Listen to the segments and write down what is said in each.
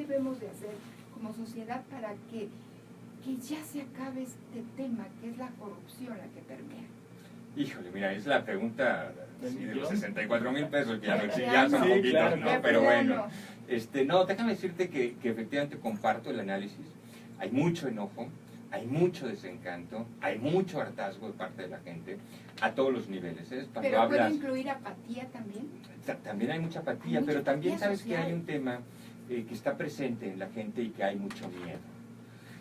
debemos de hacer como sociedad para que ya se acabe este tema, que es la corrupción la que permea? Híjole, mira, es la pregunta de los 64,000 pesos, que ya Ya son no. poquitos, claro, ¿no? ya Pero ya bueno, no. no, déjame decirte que efectivamente comparto el análisis. Hay mucho enojo, hay mucho desencanto, hay mucho hartazgo de parte de la gente, a todos los niveles. Cuando Pero hablas, ¿puede incluir apatía también? también hay mucha apatía, Hay mucha pero también apatía sabes que social. hay un tema que está presente en la gente y que hay mucho miedo.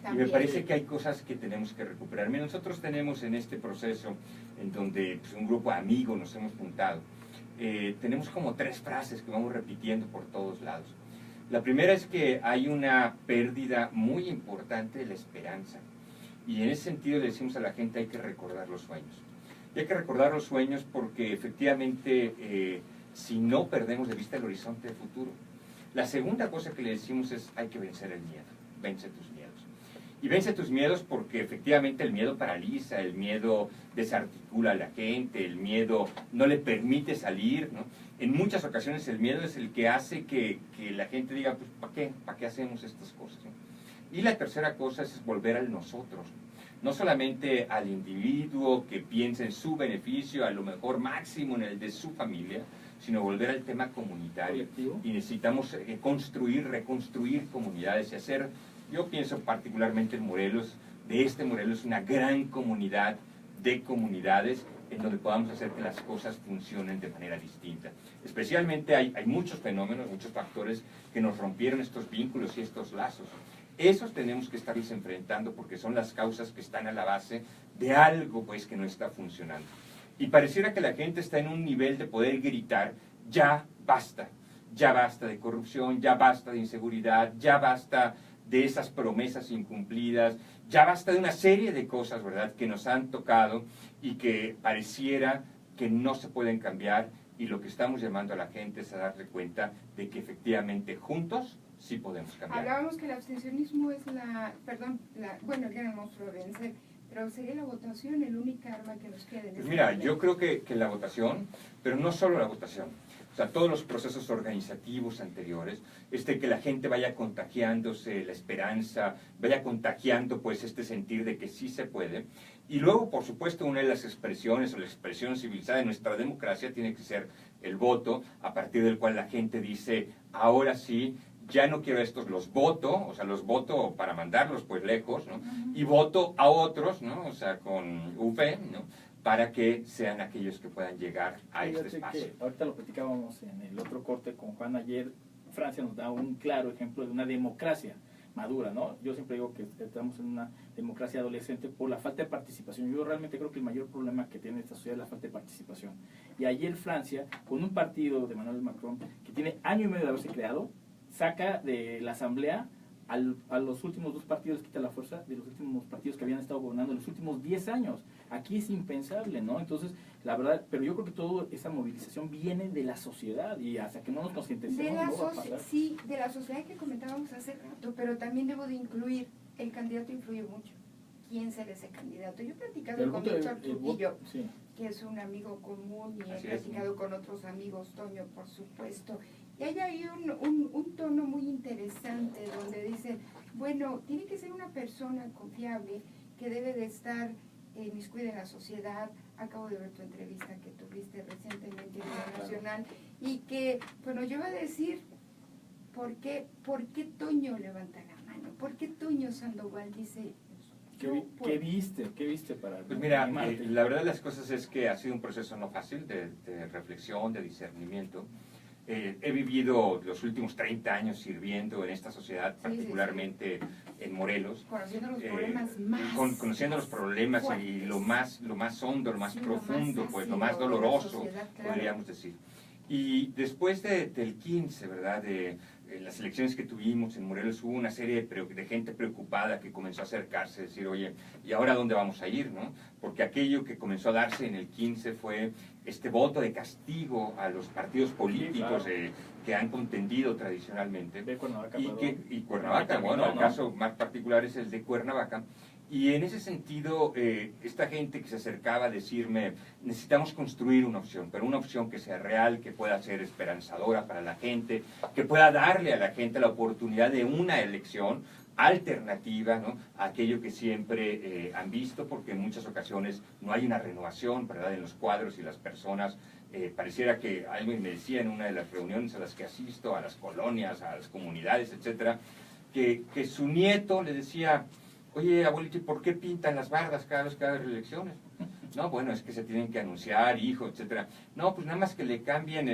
Y También. me parece que hay cosas que tenemos que recuperar. Mira, nosotros tenemos en este proceso, en donde pues, un grupo de amigos nos hemos juntado, tenemos como 3 frases que vamos repitiendo por todos lados. La primera es que hay una pérdida muy importante de la esperanza. Y en ese sentido le decimos a la gente hay que recordar los sueños. Y hay que recordar los sueños porque efectivamente si no perdemos de vista el horizonte de futuro. La segunda cosa que le decimos es hay que vencer el miedo, vence tus miedos. Y vence tus miedos porque efectivamente el miedo paraliza, el miedo desarticula a la gente, el miedo no le permite salir, ¿no? En muchas ocasiones el miedo es el que hace que la gente diga, pues ¿para qué? ¿Para qué hacemos estas cosas? ¿No? Y la tercera cosa es volver al nosotros, no solamente al individuo que piensa en su beneficio, a lo mejor máximo en el de su familia, sino volver al tema comunitario. Y necesitamos construir, reconstruir comunidades y hacer, yo pienso particularmente en Morelos, de este Morelos una gran comunidad de comunidades en donde podamos hacer que las cosas funcionen de manera distinta. Especialmente hay muchos fenómenos, muchos factores que nos rompieron estos vínculos y estos lazos. Esos tenemos que estarlos enfrentando porque son las causas que están a la base de algo pues que no está funcionando. Y pareciera que la gente está en un nivel de poder gritar, ya basta de corrupción, ya basta de inseguridad, ya basta de esas promesas incumplidas, ya basta de una serie de cosas, ¿verdad?, que nos han tocado y que pareciera que no se pueden cambiar, y lo que estamos llamando a la gente es a darle cuenta de que efectivamente juntos sí podemos cambiar. Hablábamos que el abstencionismo es bueno, el gran monstruo a vencer, pero sería la votación el único arma que nos queda en Pues este mira, momento. yo creo que la votación, pero no solo la votación, o sea, todos los procesos organizativos anteriores, que la gente vaya contagiándose la esperanza, vaya contagiando pues este sentir de que sí se puede. Y luego, por supuesto, una de las expresiones o la expresión civilizada de nuestra democracia tiene que ser el voto, a partir del cual la gente dice, ahora sí, ya no quiero estos, los voto, o sea, los voto para mandarlos pues lejos, ¿no? Y voto a otros, ¿no? O sea, con V, ¿no?, para que sean aquellos que puedan llegar a este espacio. Que ahorita lo platicábamos en el otro corte con Juan ayer. Francia nos da un claro ejemplo de una democracia madura, ¿no? Yo siempre digo que estamos en una democracia adolescente por la falta de participación. Yo realmente creo que el mayor problema que tiene esta sociedad es la falta de participación. Y ayer Francia, con un partido de Emmanuel Macron, que tiene año y medio de haberse creado, saca de la asamblea a los últimos 2 partidos, quita la fuerza de los últimos partidos que habían estado gobernando los últimos 10 años. Aquí es impensable, ¿no? Entonces, la verdad, pero yo creo que toda esa movilización viene de la sociedad y hasta que no nos concienticemos no va a pasar. Sí, de la sociedad que comentábamos hace rato, pero también debo de incluir, el candidato influye mucho. ¿Quién será ese candidato? Yo he platicado con Víctor Trujillo, sí, que es un amigo común, y Así he es, platicado con otros amigos, Toño, por supuesto. Y hay ahí un tono muy interesante donde dice, bueno, tiene que ser una persona confiable que debe de estar inmiscuida en la sociedad. Acabo de ver tu entrevista que tuviste recientemente en el Nacional, y que, bueno, yo iba a decir, ¿por qué Toño levanta la mano? ¿Por qué Toño Sandoval dice... ¿Qué viste para...? Pues mira, la verdad de las cosas es que ha sido un proceso no fácil de reflexión, de discernimiento. He vivido los últimos 30 años sirviendo en esta sociedad, particularmente en Morelos. Conociendo los problemas más... Conociendo los problemas fuertes, y lo más hondo, lo más sí, profundo, lo más pues lo más ácido de la doloroso, sociedad, claro. podríamos decir. Y después del 15, ¿verdad?, de las elecciones que tuvimos en Morelos, hubo una serie de gente preocupada que comenzó a acercarse, a decir, oye, ¿y ahora dónde vamos a ir, no? Porque aquello que comenzó a darse en el 15 fue este voto de castigo a los partidos políticos, sí, claro, que han contendido tradicionalmente. De Cuernavaca, y Cuernavaca, bueno, el caso más particular es el de Cuernavaca, Y en ese sentido, esta gente que se acercaba a decirme, necesitamos construir una opción, pero una opción que sea real, que pueda ser esperanzadora para la gente, que pueda darle a la gente la oportunidad de una elección alternativa, ¿no?, a aquello que siempre han visto, porque en muchas ocasiones no hay una renovación, ¿verdad?, en los cuadros y las personas. Pareciera que alguien me decía en una de las reuniones a las que asisto, a las colonias, a las comunidades, etcétera, que su nieto le decía: oye, abuelito, ¿y por qué pintan las bardas cada vez que hay elecciones? No, bueno, es que se tienen que anunciar, hijo, etcétera. No, pues nada más que le cambien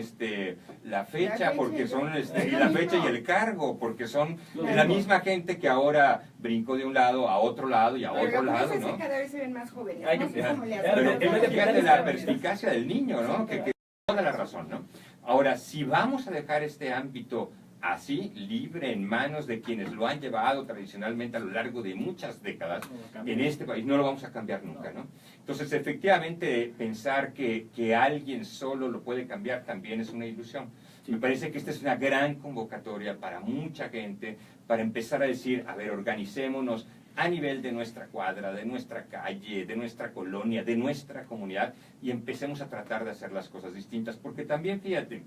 la fecha, porque son la fecha y el cargo, porque son la misma gente que ahora brincó de un lado a otro lado y a otro lado, ¿no? Cada vez se ven más jóvenes. Pero fíjate la perspicacia del niño, ¿no? Que toda la razón, ¿no? Ahora, si vamos a dejar este ámbito así, libre, en manos de quienes lo han llevado tradicionalmente a lo largo de muchas décadas, en este país no lo vamos a cambiar nunca, ¿no? Entonces, efectivamente, pensar que alguien solo lo puede cambiar también es una ilusión. Me parece que esta es una gran convocatoria para mucha gente, para empezar a decir: a ver, organicémonos a nivel de nuestra cuadra, de nuestra calle, de nuestra colonia, de nuestra comunidad, y empecemos a tratar de hacer las cosas distintas. Porque también, fíjate,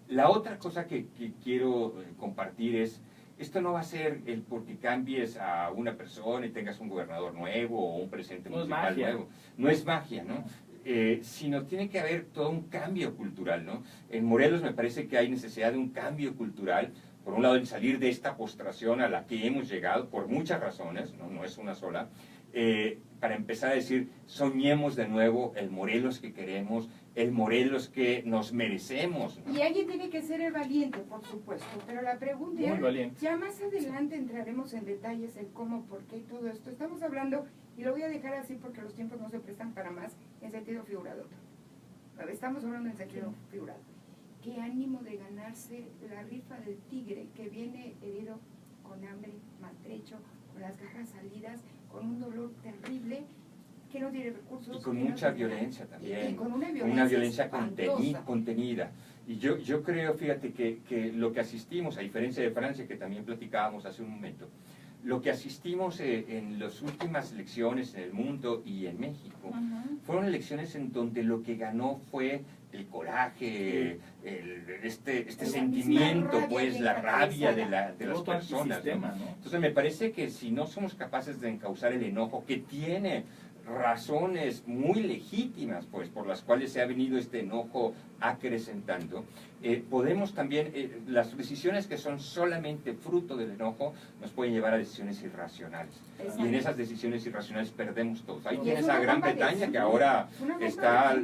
la otra cosa que quiero compartir es, esto no va a ser el porque cambies a una persona y tengas un gobernador nuevo o un presidente municipal nuevo. No es magia, ¿no? Sino tiene que haber todo un cambio cultural, ¿no? En Morelos me parece que hay necesidad de un cambio cultural. Por un lado, el salir de esta postración a la que hemos llegado por muchas razones, no es una sola, para empezar a decir: soñemos de nuevo el Morelos que queremos, el Morelos que nos merecemos, ¿no? Y alguien tiene que ser el valiente, por supuesto, pero la pregunta es, ya más adelante entraremos en detalles el cómo, por qué y todo esto. Estamos hablando, y lo voy a dejar así porque los tiempos no se prestan para más, en sentido figurado. Estamos hablando en sentido figurado. Qué ánimo de ganarse la rifa del tigre que viene herido, con hambre, maltrecho, con las garras salidas, con un dolor terrible, que no tiene recursos. Y con mucha violencia también. Y con una violencia contenida. Y yo creo, fíjate, que lo que asistimos, a diferencia de Francia, que también platicábamos hace un momento, lo que asistimos en las últimas elecciones en el mundo y en México, fueron elecciones en donde lo que ganó fue el coraje, este sentimiento, pues, la rabia de las personas, ¿no? Entonces me parece que si no somos capaces de encauzar el enojo, que tiene razones muy legítimas, pues, por las cuales se ha venido este enojo acrecentando, podemos también, las decisiones que son solamente fruto del enojo nos pueden llevar a decisiones irracionales. Exacto. Y en esas decisiones irracionales perdemos todos. Ahí tienes a Gran Bretaña que ahora está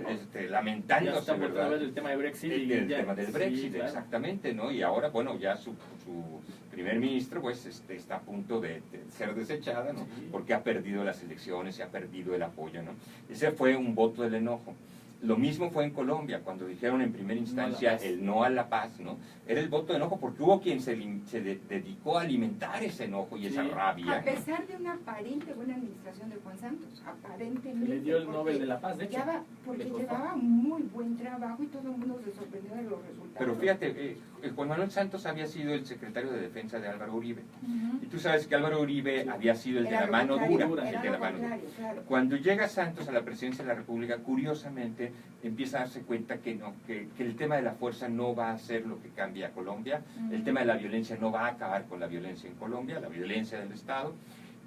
lamentándose, ¿verdad? El tema de Brexit. El tema del Brexit, sí, claro. Exactamente, ¿no? Y ahora, bueno, ya su primer ministro, pues, está a punto de ser desechada, ¿no? Sí. Porque ha perdido las elecciones y ha perdido el apoyo, ¿no? Ese fue un voto del enojo. Lo mismo fue en Colombia, cuando dijeron en primera instancia el no a la paz, ¿no? Era el voto de enojo porque hubo quien se dedicó a alimentar ese enojo y esa rabia. A pesar de una aparente buena administración de Juan Santos, aparentemente. Le dio el Nobel de la Paz, de hecho. Porque llevaba muy buen trabajo y todo el mundo se sorprendió de los resultados. Pero fíjate, Juan Manuel Santos había sido el secretario de Defensa de Álvaro Uribe. Y tú sabes que Álvaro Uribe había sido el de la mano dura. Claro. Cuando llega Santos a la presidencia de la República, curiosamente, empieza a darse cuenta que el tema de la fuerza no va a ser lo que cambia a Colombia, el tema de la violencia no va a acabar con la violencia en Colombia, la violencia del Estado,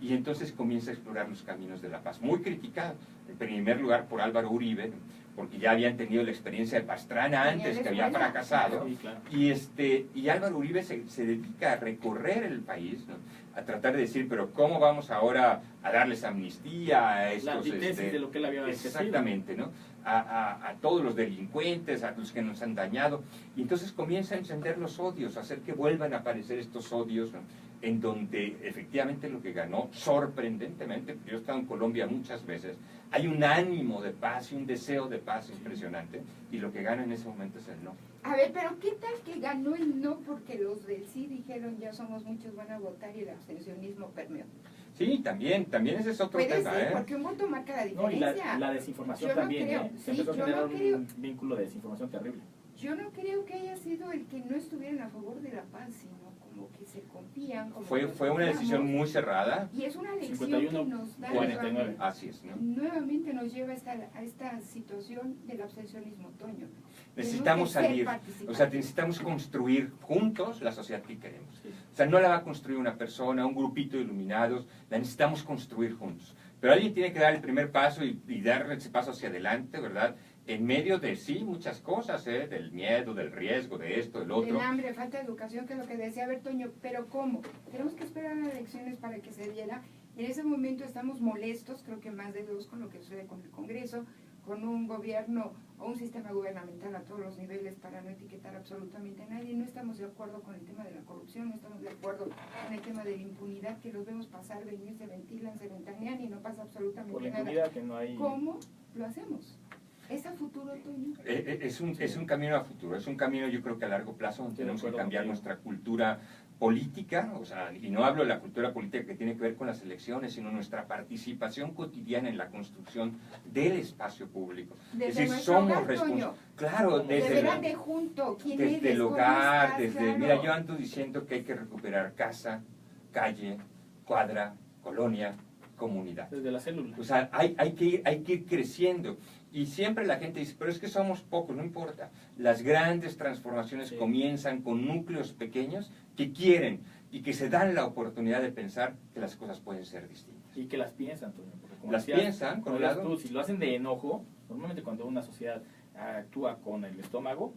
y entonces comienza a explorar los caminos de la paz, muy criticado, en primer lugar por Álvaro Uribe, porque ya habían tenido la experiencia de Pastrana antes, que había fracasado, claro. Y Álvaro Uribe se dedica a recorrer el país, ¿no? A tratar de decir, pero ¿cómo vamos ahora a darles amnistía a estos... La antítesis de lo que él había exactamente, ¿no? A todos los delincuentes, a los que nos han dañado, y entonces comienza a encender los odios, a hacer que vuelvan a aparecer estos odios, ¿no? En donde efectivamente lo que ganó, sorprendentemente, yo he estado en Colombia muchas veces, hay un ánimo de paz y un deseo de paz impresionante, y lo que gana en ese momento es el no. A ver, pero ¿qué tal que ganó el no porque los del sí dijeron ya somos muchos, van a votar y el abstencionismo permeó? Sí, también ese es otro tema. Puede ser, porque un voto marca la diferencia. No, y la desinformación yo también, no creo, se empezó a generar un vínculo de desinformación terrible. Yo no creo que haya sido el que no estuvieran a favor de la paz, sino como que se confían. Como Fue los una confiamos, decisión muy cerrada. y es una lección 51, que nos da 49. Así es, ¿no? nuevamente nos lleva a esta situación del abstencionismo, Toño. Necesitamos Tenemos que ser salir, participantes. o sea, necesitamos construir juntos la sociedad que queremos. Sí. O sea, no la va a construir una persona, un grupito de iluminados, la necesitamos construir juntos. Pero alguien tiene que dar el primer paso y dar ese paso hacia adelante, ¿verdad? En medio de, sí, muchas cosas, del miedo, del riesgo, de esto, del otro. Del hambre, falta de educación, que es lo que decía Bertoño, pero ¿cómo? Tenemos que esperar a las elecciones para que se diera. En ese momento estamos molestos, creo que más de dos, con lo que sucede con el Congreso, con un gobierno o un sistema gubernamental a todos los niveles, para no etiquetar absolutamente a nadie. No estamos de acuerdo con el tema de la corrupción, no estamos de acuerdo con el tema de la impunidad, que los vemos pasar, venir, se ventilan, se ventanean y no pasa absolutamente Por la nada. impunidad que no hay. ¿Cómo lo hacemos? ¿Es a futuro, Toño? Es un camino a futuro, es un camino yo creo que a largo plazo donde Estoy de tenemos que acuerdo cambiar contigo. nuestra cultura política, o sea, y no hablo de la cultura política que tiene que ver con las elecciones, sino nuestra participación cotidiana en la construcción del espacio público. Desde es decir, nuestro somos hogar, responsables. Toño. Claro, De desde veras de junto, ¿quién desde eres? el ¿Cómo hogar, estás? desde, Claro. mira, yo ando diciendo que hay que recuperar casa, calle, cuadra, colonia, comunidad. Desde la célula. O sea, hay que ir creciendo. Y siempre la gente dice, pero es que somos pocos, no importa. Las grandes transformaciones Sí. comienzan con núcleos pequeños que quieren y que se dan la oportunidad de pensar que las cosas pueden ser distintas. Y que las piensan, Toño. Porque como Las decías, piensan, por como un decías lado. tú, si lo hacen de enojo, normalmente cuando una sociedad actúa con el estómago,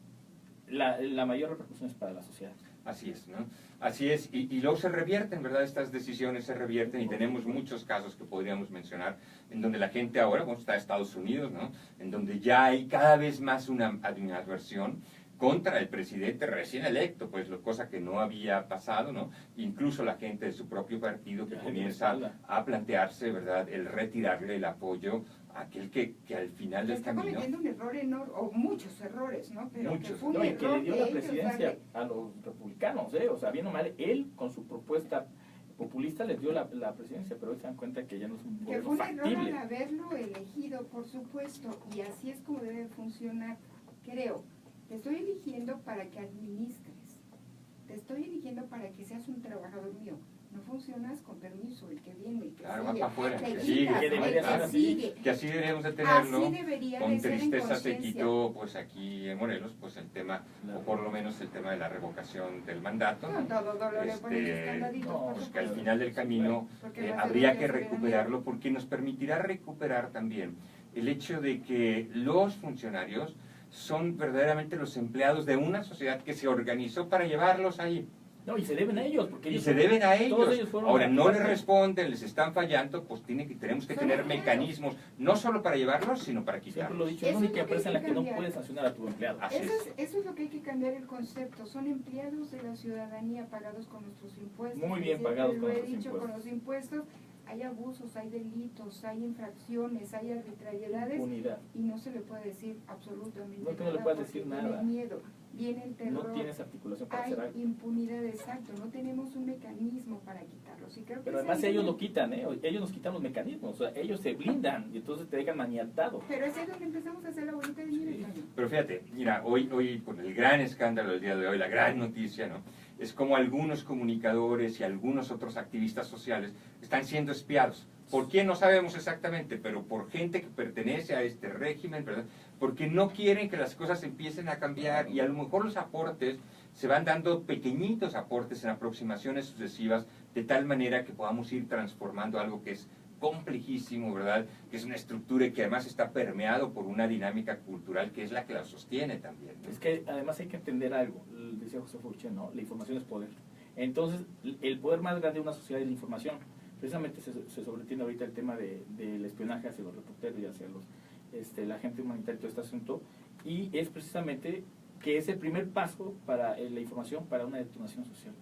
la mayor repercusión es para la sociedad. Así es, ¿no? Así es, y luego se revierten, ¿verdad? Estas decisiones se revierten y tenemos muchos casos que podríamos mencionar en donde la gente ahora, bueno, está en Estados Unidos, ¿no? En donde ya hay cada vez más una adversión contra el presidente recién electo, pues cosa que no había pasado, ¿no? Incluso la gente de su propio partido que Ya, comienza espalda. a plantearse, ¿verdad?, el retirarle el apoyo a aquel que al final del Está camino... cometiendo un error enorme, o muchos errores, ¿no? Pero que Muchos. fue un No, y que error le dio de la ellos presidencia darle- a los republicanos, o sea, bien o mal, él con su propuesta populista les dio la presidencia, pero hoy se dan cuenta que ya no es un que gobierno fue un error factible. al haberlo elegido, por supuesto, y así es como debe funcionar, creo. Te estoy eligiendo para que administres, te estoy eligiendo para que seas un trabajador mío. No funcionas con permiso, el que viene, el que Claro, va sigue, para afuera, te que quitas, sigue, que debería el ser que así. sigue. Que así deberíamos de tenerlo. Así debería Con de ser en tristeza se conciencia. quitó, pues aquí en Morelos, pues el tema, Claro. o por lo menos el tema de la revocación del mandato, Con ¿no? todo dolor le ponen Este, escandaditos, no, por Pues que al supuesto. final del camino Porque va a ser habría nuestra que soberanía. recuperarlo porque nos permitirá recuperar también el hecho de que los funcionarios son verdaderamente los empleados de una sociedad que se organizó para llevarlos ahí. No, y se deben a ellos, porque Y ellos se deben a todos ellos. fueron Ahora, no les parte. responden, les están fallando, pues tenemos que Son tener empleados. mecanismos, no solo para llevarlos, sino para Siempre lo he quitarlos. dicho, es la Eso es única lo que hay empresa en la que que no cambiar. puedes sancionar a tu empleado. Así Eso es lo que hay que cambiar el concepto. Son empleados de la ciudadanía pagados con nuestros impuestos. Muy bien Siempre pagados lo con he nuestros dicho, impuestos. con los impuestos hay abusos, hay delitos, hay infracciones, hay arbitrariedades Impunidad. y no se le puede decir absolutamente No, que no le nada puedes porque decir viene nada. miedo, viene el No terror. tienes articulación para Hay hacer algo. impunidad, exacto, no tenemos un mecanismo para quitarlos. Y creo que Pero ese además es ellos el- lo quitan, ellos nos quitan los mecanismos, o sea, ellos se blindan y entonces te dejan maniatado. Pero ese es donde empezamos a hacer la bolita de nieve, Sí. Toño. Pero fíjate, mira, hoy con el gran escándalo del día de hoy, la gran noticia, ¿no? Es como algunos comunicadores y algunos otros activistas sociales están siendo espiados. ¿Por quién? No sabemos exactamente, pero por gente que pertenece a este régimen, ¿verdad? Porque no quieren que las cosas empiecen a cambiar y a lo mejor los aportes se van dando pequeñitos aportes en aproximaciones sucesivas de tal manera que podamos ir transformando algo que es complejísimo, ¿verdad? Que es una estructura y que además está permeado por una dinámica cultural que es la que la sostiene también, ¿no? Es que además hay que entender algo, decía José Fouché, ¿no? La información es poder. Entonces, el poder más grande de una sociedad es la información. Precisamente se sobreentiende ahorita el tema del espionaje hacia los reporteros y hacia la gente humanitaria y todo este asunto, y es precisamente que es el primer paso para la información para una detonación social.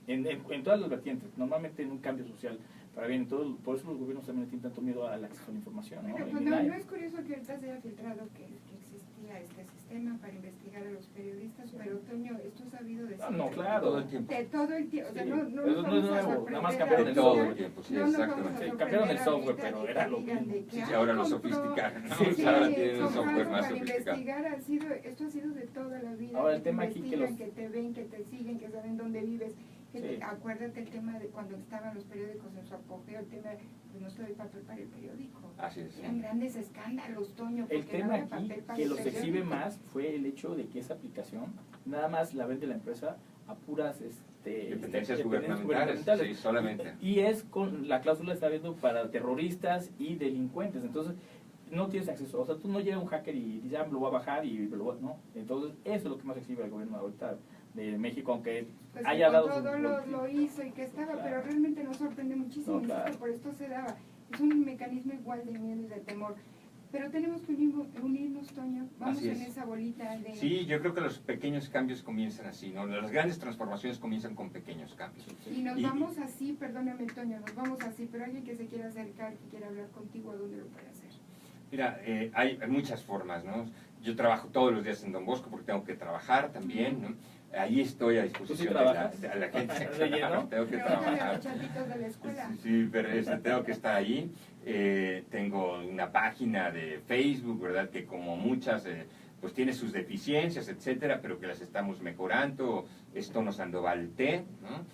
En todas las vertientes, normalmente en un cambio social, para bien, por eso los gobiernos también tienen tanto miedo al acceso a la información, ¿no? Bueno, En pues INAI. no es curioso que ahorita se haya filtrado que existía este sistema para investigar a los periodistas, pero Toño, esto es sabido de Ah, no, siempre. claro. Todo el tiempo. De todo el tiempo, o sea, Sí. no Eso nos no es vamos a nuevo, sorprender nada más De cambiaron el ahorita. todo software. el tiempo, sí, No nos vamos a exactamente. Sí, cambiaron el sorprender software, ahorita pero de que era lo digan mismo. de que, Sí, sí, "Ay, ahora lo compró". sofisticaron, ¿no? Sí, O sea, ahora Sí, tienen un comprando software más para sofisticado. investigar, esto ha sido de toda la vida. Ahora, el que te tema aquí que investigan, los- que te ven, que te siguen, que saben dónde vives. Sí. Acuérdate el tema de cuando estaban los periódicos en su apogeo, el tema de pues no estoy papel para el periódico. Así es. Eran grandes escándalos, Toño, porque El tema no había aquí papel para que el los exhibe periódico. más fue el hecho de que esa aplicación nada más la vende la empresa a puras Dependencias gubernamentales, sí, solamente. Y es con la cláusula está viendo para terroristas y delincuentes. Entonces, no tienes acceso. O sea, tú no llega un hacker y dice, ah, lo voy a bajar y no. Entonces, eso es lo que más exhibe el gobierno ahorita de México, aunque Pues haya que dado con su- todo lo hizo y que estaba, Claro. pero realmente nos sorprende muchísimo, No, claro. insisto, por esto se daba. Es un mecanismo igual de miedo y de temor. Pero tenemos que unirnos, Toño. Vamos Así en es. esa bolita de... Sí, yo creo que los pequeños cambios comienzan así, ¿no? Las grandes transformaciones comienzan con pequeños cambios. Y nos Y- vamos así, perdóname, Toño, nos vamos así, pero alguien que se quiera acercar, que quiera hablar contigo, ¿a dónde lo puede hacer? Mira, hay muchas formas, ¿no? Yo trabajo todos los días en Don Bosco porque tengo que trabajar también, ¿no? Ahí estoy a disposición de trabajas? la gente. ¿De lleno? Tengo que Pregúntale a los trabajar. chavitos de la escuela. Sí, pero tengo que estar ahí. Tengo una página de Facebook, ¿verdad? Que como muchas, pues tiene sus deficiencias, etcétera, pero que las estamos mejorando. Es Tono Sandoval T, ¿no?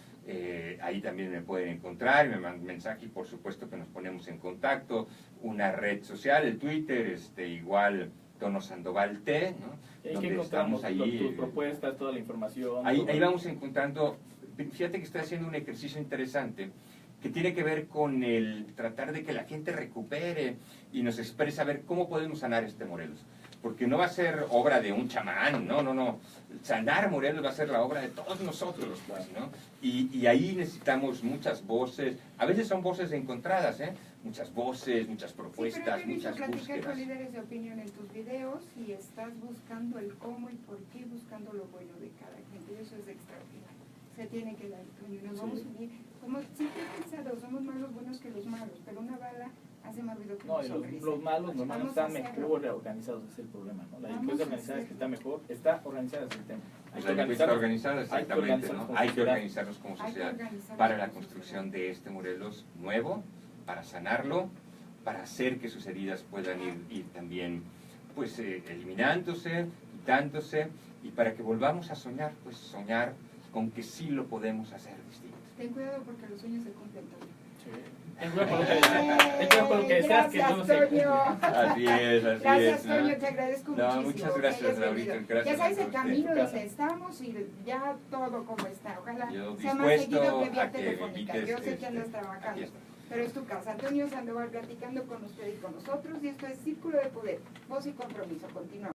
Ahí también me pueden encontrar, me mandan mensaje y por supuesto que nos ponemos en contacto. Una red social, el Twitter, igual Tono Sandoval T, ¿no? Y ahí Donde que encontramos estamos ahí, tus propuestas, toda la información. Ahí todo. vamos encontrando, fíjate que estoy haciendo un ejercicio interesante que tiene que ver con el tratar de que la gente recupere y nos exprese a ver cómo podemos sanar este Morelos. Porque no va a ser obra de un chamán, no. Sanar Morelos va a ser la obra de todos nosotros, pues, ¿no? Y ahí necesitamos muchas voces, a veces son voces encontradas, ¿eh? Muchas voces, muchas Sí, pero propuestas, yo he visto muchas platicar con búsquedas. líderes de opinión en tus videos y estás buscando el cómo y por qué, buscando lo bueno de cada gente. Y eso es extraordinario. Se tiene que dar, Toño, nos vamos a unir. Siempre he pensado, somos más los buenos que los malos, pero una bala hace más ruido que No, un y sobre. los malos normalmente Vamos están a hacerlo. mejor organizados, ese es el problema, ¿no? La Vamos delincuencia a organizada es que está hacerlo. mejor, está organizada ese tema. Pues la delincuencia está organizada, exactamente, organizarnos ¿no? como Hay que sociedad. organizarnos como Hay que sociedad organizarnos para la como construcción de este Morelos nuevo, para sanarlo, para hacer que sus heridas puedan ir también pues eliminándose, quitándose y para que volvamos a soñar, pues soñar con que sí lo podemos hacer distinto. Ten cuidado porque los sueños se cumplen, Toño. Ten cuidado con lo que deseas, ten cuidado con lo que deseas, que Gracias, no se cumple. Toño. Así es, Gracias, ¿no? Toño, te agradezco No, muchísimo. muchas que gracias, hayas Laurita, venido. gracias Ya sabes a el usted. camino donde estamos y ya todo como está. Ojalá Yo sea más dispuesto seguido que vía a que me telefónica. invites, Yo sé que andas aquí trabajando, está. pero es tu casa. Antonio Sandoval platicando con usted y con nosotros y esto es Círculo de Poder, Voz y Compromiso. Continuamos.